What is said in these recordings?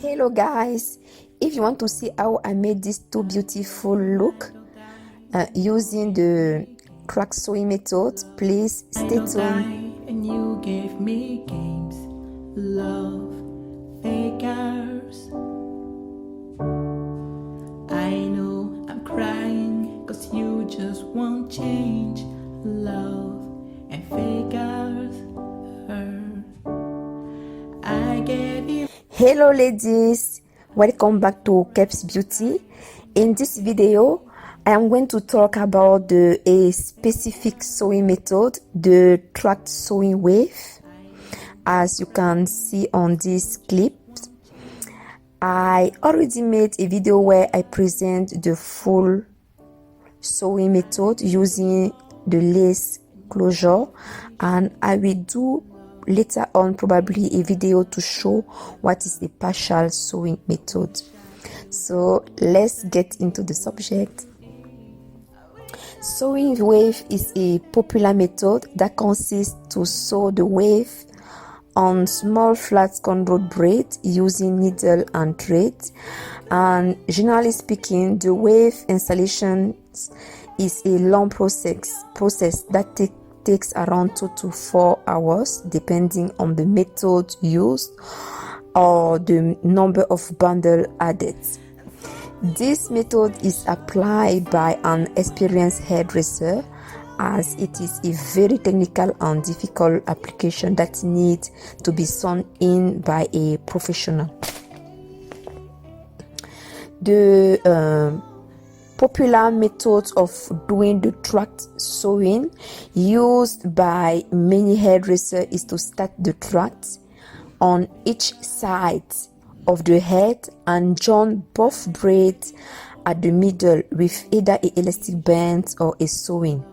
Hello guys, if you want to see how I made this two beautiful look using the crack sewing method, please stay tuned. And you gave me games, love, fakers. I know I'm crying cause you just won't change, love and fakers. I get it. Hello ladies, welcome back to Caps Beauty. In this video I am going to talk about a specific sewing method, the tracked sewing wave. As you can see on this clip, I already made a video where I present the full sewing method using the lace closure, and I will do later on probably a video to show what is the partial sewing method. So let's get into the subject. Sewing wave is a popular method that consists to sew the wave on small flat conrolled braid using needle and thread. And generally speaking, the wave installation is a long process that takes around 2 to 4 hours depending on the method used or the number of bundles added. This method is applied by an experienced hairdresser, as it is a very technical and difficult application that needs to be sewn in by a professional. The popular methods of doing the tracked sewing used by many hairdressers is to start the tract on each side of the head and join both braids at the middle with either an elastic band or a sewing.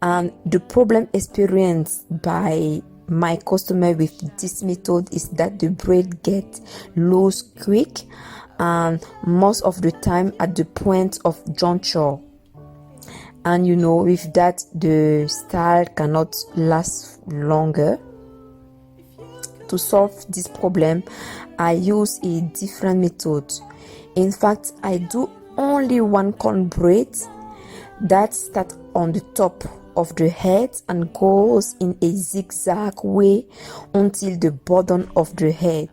And the problem experienced by my customer with this method is that the braid gets loose quick and most of the time at the point of juncture, and with that the style cannot last longer. To solve this problem, I use a different method. In fact, I do only one corn braid that starts on the top of the head and goes in a zigzag way until the bottom of the head.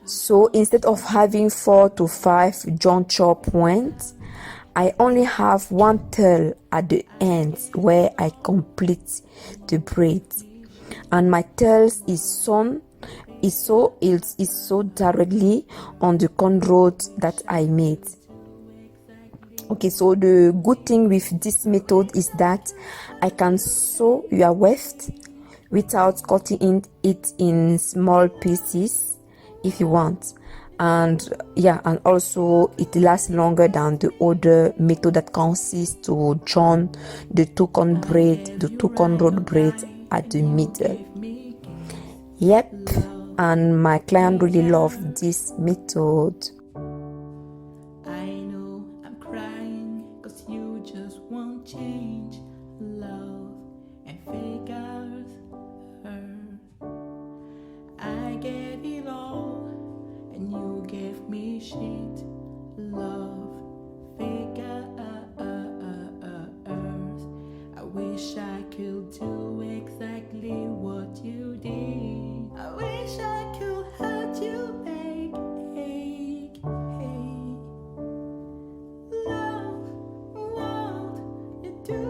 So instead of having 4 to 5 juncture points, I only have one tail at the end where I complete the braid, and my tails is sewn directly on the cornrows that I made. Okay, so the good thing with this method is that I can sew your weft without cutting it in small pieces if you want, and also it lasts longer than the other method that consists to join the two cornrowed braids at the middle. Yep, and my client really loved this method. I know I'm crying cause you just won't change, love and fakers. I get it all and you gave me shit, love, fakers. I wish I could do exactly what you did. I wish I could hurt you, babe. Love, what you do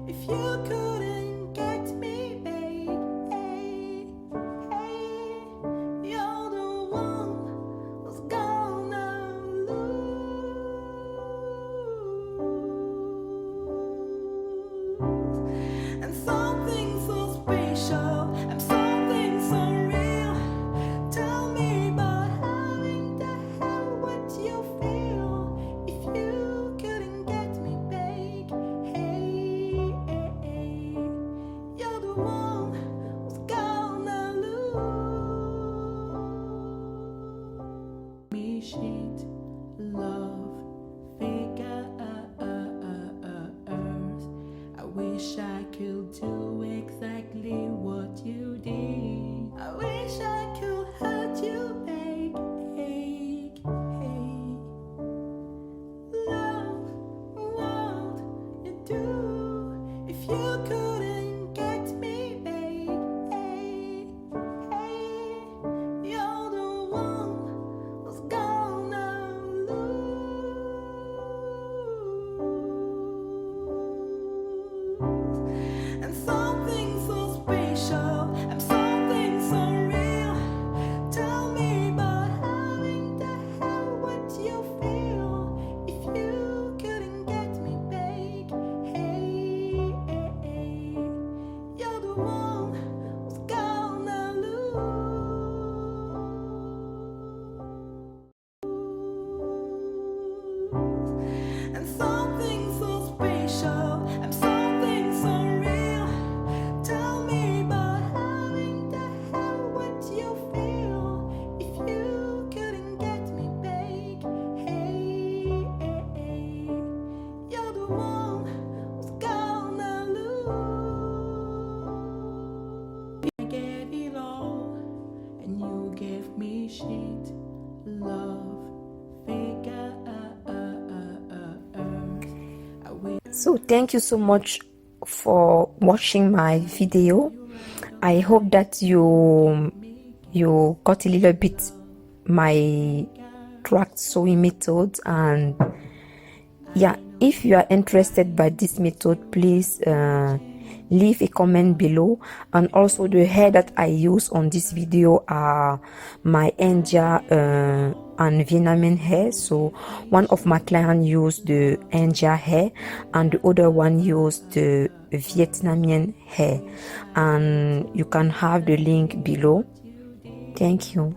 if you couldn't get me, babe. You're the one who's gonna lose. So thank you so much for watching my video. I hope that you got a little bit my tract sewing method, and yeah, if you are interested by this method, please leave a comment below. And also the hair that I use on this video are my India and Vietnamese hair. So one of my clients used the India hair and the other one used the Vietnamese hair, and you can have the link below. Thank you.